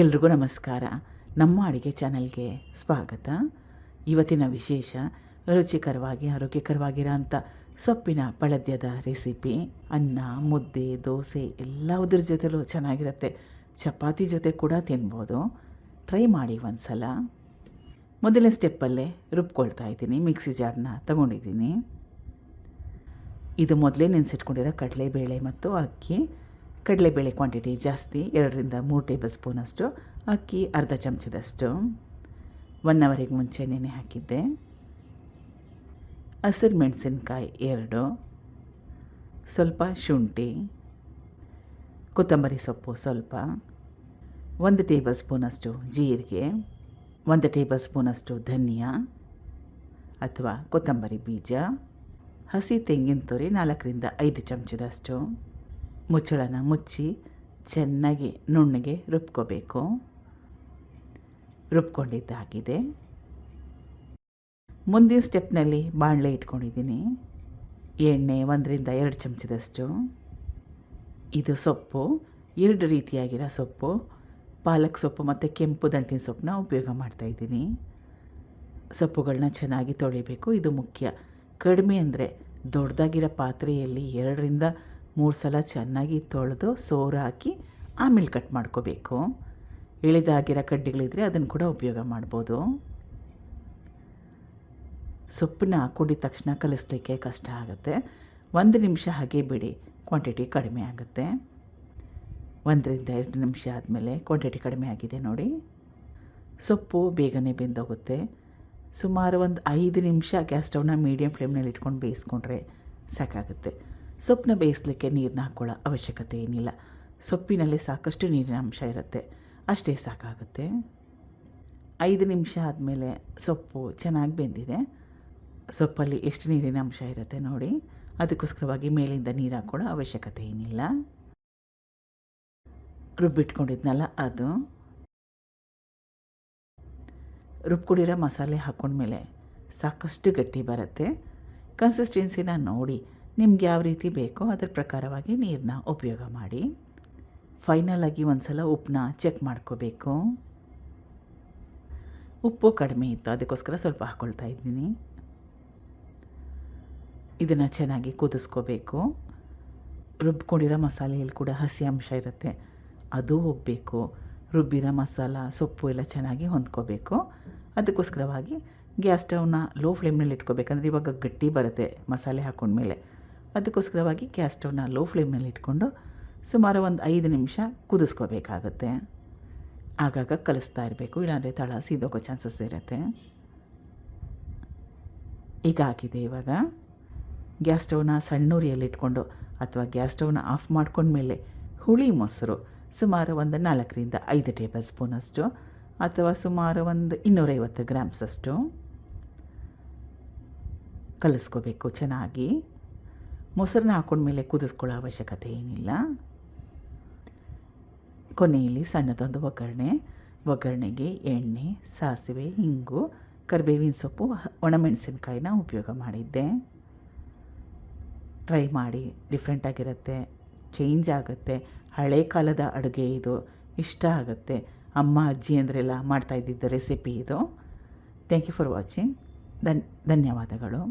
ಎಲ್ರಿಗೂ ನಮಸ್ಕಾರ. ನಮ್ಮ ಅಡುಗೆ ಚಾನಲ್ಗೆ ಸ್ವಾಗತ. ಇವತ್ತಿನ ವಿಶೇಷ ರುಚಿಕರವಾಗಿ ಆರೋಗ್ಯಕರವಾಗಿರೋ ಅಂಥ ಸೊಪ್ಪಿನ ಪಳದ್ಯದ ರೆಸಿಪಿ. ಅನ್ನ, ಮುದ್ದೆ, ದೋಸೆ ಎಲ್ಲವುದ್ರ ಜೊತೆಲೂ ಚೆನ್ನಾಗಿರುತ್ತೆ. ಚಪಾತಿ ಜೊತೆ ಕೂಡ ತಿನ್ಬೋದು. ಟ್ರೈ ಮಾಡಿ ಒಂದು ಸಲ. ಮೊದಲನೇ ಸ್ಟೆಪ್ಪಲ್ಲೇ ರುಬ್ಕೊಳ್ತಾ ಇದ್ದೀನಿ. ಮಿಕ್ಸಿ ಜಾರ್ನ ತಗೊಂಡಿದ್ದೀನಿ. ಇದು ಮೊದಲೇ ನೆನೆಸಿಟ್ಕೊಂಡಿರೋ ಕಡಲೆಬೇಳೆ ಮತ್ತು ಅಕ್ಕಿ. ಕಡಲೆಬೇಳೆ ಕ್ವಾಂಟಿಟಿ ಜಾಸ್ತಿ, 2 ರಿಂದ 3 ಟೇಬಲ್ ಸ್ಪೂನಷ್ಟು. ಅಕ್ಕಿ ಅರ್ಧ ಚಮಚದಷ್ಟು. 1 ಅವರಿಗೆ ಮುಂಚೆ ನೆನೆ ಹಾಕಿದ್ದೆ. ಹಸಿರು ಮೆಣಸಿನ್ಕಾಯಿ 2, ಸ್ವಲ್ಪ ಶುಂಠಿ, ಕೊತ್ತಂಬರಿ ಸೊಪ್ಪು ಸ್ವಲ್ಪ, 1 ಟೇಬಲ್ ಸ್ಪೂನಷ್ಟು ಜೀರಿಗೆ, 1 ಟೇಬಲ್ ಸ್ಪೂನಷ್ಟು ಧನಿಯಾ ಅಥವಾ ಕೊತ್ತಂಬರಿ ಬೀಜ, ಹಸಿ ತೆಂಗಿನ ತುರಿ 4 ರಿಂದ 5 ಚಮಚದಷ್ಟು. ಮುಚ್ಚಳನ ಮುಚ್ಚಿ ಚೆನ್ನಾಗಿ ನುಣ್ಣಗೆ ರುಬ್ಕೋಬೇಕು. ರುಬ್ಕೊಂಡಿದ್ದಾಗಿದೆ. ಮುಂದಿನ ಸ್ಟೆಪ್ನಲ್ಲಿ ಬಾಣಲೆ ಇಟ್ಕೊಂಡಿದ್ದೀನಿ. ಎಣ್ಣೆ 1 ರಿಂದ 2 ಚಮಚದಷ್ಟು. ಇದು ಸೊಪ್ಪು 2 ರೀತಿಯಾಗಿರೋ ಸೊಪ್ಪು, ಪಾಲಕ್ ಸೊಪ್ಪು ಮತ್ತು ಕೆಂಪು ದಂಟಿನ ಸೊಪ್ಪನ್ನ ಉಪಯೋಗ ಮಾಡ್ತಾಯಿದ್ದೀನಿ. ಸೊಪ್ಪುಗಳನ್ನ ಚೆನ್ನಾಗಿ ತೊಳಿಬೇಕು, ಇದು ಮುಖ್ಯ. ಕಡಿಮೆ ಅಂದರೆ ದೊಡ್ಡದಾಗಿರೋ ಪಾತ್ರೆಯಲ್ಲಿ 2 ರಿಂದ 3 ಸಲ ಚೆನ್ನಾಗಿ ತೊಳೆದು ಸೋರು ಹಾಕಿ ಆಮೇಲೆ ಕಟ್ ಮಾಡ್ಕೋಬೇಕು. ಇಳಿದಾಗಿರೋ ಕಡ್ಡಿಗಳಿದ್ರೆ ಅದನ್ನು ಕೂಡ ಉಪಯೋಗ ಮಾಡ್ಬೋದು. ಸೊಪ್ಪನ್ನ ಹಾಕೊಂಡಿದ ತಕ್ಷಣ ಕಲಿಸ್ಲಿಕ್ಕೆ ಕಷ್ಟ ಆಗುತ್ತೆ. 1 ನಿಮಿಷ ಹಾಗೆ ಬಿಡಿ, ಕ್ವಾಂಟಿಟಿ ಕಡಿಮೆ ಆಗುತ್ತೆ. 1 ರಿಂದ 2 ನಿಮಿಷ ಆದಮೇಲೆ ಕ್ವಾಂಟಿಟಿ ಕಡಿಮೆ ಆಗಿದೆ ನೋಡಿ. ಸೊಪ್ಪು ಬೇಗನೆ ಬೆಂದೋಗುತ್ತೆ. ಸುಮಾರು 5 ನಿಮಿಷ ಗ್ಯಾಸ್ ಸ್ಟವ್ನ ಮೀಡಿಯಮ್ ಫ್ಲೇಮ್ನಲ್ಲಿ ಇಟ್ಕೊಂಡು ಬೇಯಿಸ್ಕೊಂಡ್ರೆ ಸಾಕಾಗುತ್ತೆ. ಸೊಪ್ಪನ್ನ ಬೇಯಿಸಲಿಕ್ಕೆ ನೀರನ್ನ ಹಾಕ್ಕೊಳ್ಳೋ ಅವಶ್ಯಕತೆ ಏನಿಲ್ಲ. ಸೊಪ್ಪಿನಲ್ಲಿ ಸಾಕಷ್ಟು ನೀರಿನ ಅಂಶ ಇರುತ್ತೆ, ಅಷ್ಟೇ ಸಾಕಾಗುತ್ತೆ. 5 ನಿಮಿಷ ಆದಮೇಲೆ ಸೊಪ್ಪು ಚೆನ್ನಾಗಿ ಬೆಂದಿದೆ. ಸೊಪ್ಪಲ್ಲಿ ಎಷ್ಟು ನೀರಿನ ಅಂಶ ಇರುತ್ತೆ ನೋಡಿ. ಅದಕ್ಕೋಸ್ಕರವಾಗಿ ಮೇಲಿಂದ ನೀರು ಹಾಕ್ಕೊಳ್ಳೋ ಅವಶ್ಯಕತೆ ಏನಿಲ್ಲ. ರುಬ್ಬಿಟ್ಕೊಂಡಿದ್ನಲ್ಲ ಅದು. ರುಬ್ಕೊಂಡಿರೋ ಮಸಾಲೆ ಹಾಕ್ಕೊಂಡ್ಮೇಲೆ ಸಾಕಷ್ಟು ಗಟ್ಟಿ ಬರುತ್ತೆ. ಕನ್ಸಿಸ್ಟೆನ್ಸಿನ ನೋಡಿ ನಿಮ್ಗೆ ಯಾವ ರೀತಿ ಬೇಕೋ ಅದರ ಪ್ರಕಾರವಾಗಿ ನೀರನ್ನ ಉಪಯೋಗ ಮಾಡಿ. ಫೈನಲಾಗಿ ಒಂದು ಸಲ ಉಪ್ಪನ್ನ ಚೆಕ್ ಮಾಡ್ಕೋಬೇಕು. ಉಪ್ಪು ಕಡಿಮೆ ಇತ್ತು, ಅದಕ್ಕೋಸ್ಕರ ಸ್ವಲ್ಪ ಹಾಕ್ಕೊಳ್ತಾ ಇದ್ದೀನಿ. ಇದನ್ನು ಚೆನ್ನಾಗಿ ಕುದಿಸ್ಕೋಬೇಕು. ರುಬ್ಕೊಂಡಿರೋ ಮಸಾಲೆಯಲ್ಲಿ ಕೂಡ ಹಸಿ ಅಂಶ ಇರುತ್ತೆ, ಅದು ಹೋಗಬೇಕು. ರುಬ್ಬಿರೋ ಮಸಾಲ ಸೊಪ್ಪು ಎಲ್ಲ ಚೆನ್ನಾಗಿ ಹೊಂದ್ಕೋಬೇಕು. ಅದಕ್ಕೋಸ್ಕರವಾಗಿ ಗ್ಯಾಸ್ ಸ್ಟವ್ನ ಲೋ ಫ್ಲೇಮ್ನಲ್ಲಿ ಇಟ್ಕೋಬೇಕಂದ್ರೆ ಇವಾಗ ಗಟ್ಟಿ ಬರುತ್ತೆ ಮಸಾಲೆ ಹಾಕ್ಕೊಂಡ್ಮೇಲೆ. ಅದಕ್ಕೋಸ್ಕರವಾಗಿ ಗ್ಯಾಸ್ ಸ್ಟವ್ನ ಲೋ ಫ್ಲೇಮ್ನಲ್ಲಿ ಇಟ್ಕೊಂಡು ಸುಮಾರು 5 ನಿಮಿಷ ಕುದಿಸ್ಕೋಬೇಕಾಗತ್ತೆ. ಆಗಾಗ ಕಲಿಸ್ತಾ ಇರಬೇಕು, ಇಲ್ಲಾಂದರೆ ತಳ ಸೀದೋಗೋ ಚಾನ್ಸಸ್ ಇರುತ್ತೆ. ಈಗ ಆಗಿದೆ. ಇವಾಗ ಗ್ಯಾಸ್ ಸ್ಟವ್ನ ಸಣ್ಣ ಉರಿಯಲ್ಲಿ ಇಟ್ಕೊಂಡು ಅಥವಾ ಗ್ಯಾಸ್ ಸ್ಟವ್ನ ಆಫ್ ಮಾಡ್ಕೊಂಡ್ಮೇಲೆ ಹುಳಿ ಮೊಸರು ಸುಮಾರು 4 ರಿಂದ 5 ಟೇಬಲ್ ಸ್ಪೂನಷ್ಟು ಅಥವಾ ಸುಮಾರು 250 ಗ್ರಾಮ್ಸಷ್ಟು ಕಲಿಸ್ಕೋಬೇಕು ಚೆನ್ನಾಗಿ. ಮೊಸರನ್ನ ಹಾಕ್ಕೊಂಡ್ಮೇಲೆ ಕುದಿಸ್ಕೊಳ್ಳೋ ಅವಶ್ಯಕತೆ ಏನಿಲ್ಲ. ಕೊನೆಯಲ್ಲಿ ಸಣ್ಣದೊಂದು ಒಗ್ಗರಣೆಗೆ ಎಣ್ಣೆ, ಸಾಸಿವೆ, ಹಿಂಗು, ಕರಿಬೇವಿನ ಸೊಪ್ಪು, ಒಣಮೆಣಸಿನ್ಕಾಯಿನ ಉಪಯೋಗ ಮಾಡಿದ್ದೆ. ಟ್ರೈ ಮಾಡಿ, ಡಿಫ್ರೆಂಟಾಗಿರುತ್ತೆ, ಚೇಂಜ್ ಆಗುತ್ತೆ. ಹಳೆ ಕಾಲದ ಅಡುಗೆ ಇದು, ಇಷ್ಟ ಆಗುತ್ತೆ. ಅಮ್ಮ ಅಜ್ಜಿ ಅಂದರೆಲ್ಲ ಮಾಡ್ತಾಯಿದ್ದಿದ್ದ ರೆಸಿಪಿ ಇದು. Thank you for watching. ಧನ್ಯವಾದಗಳು.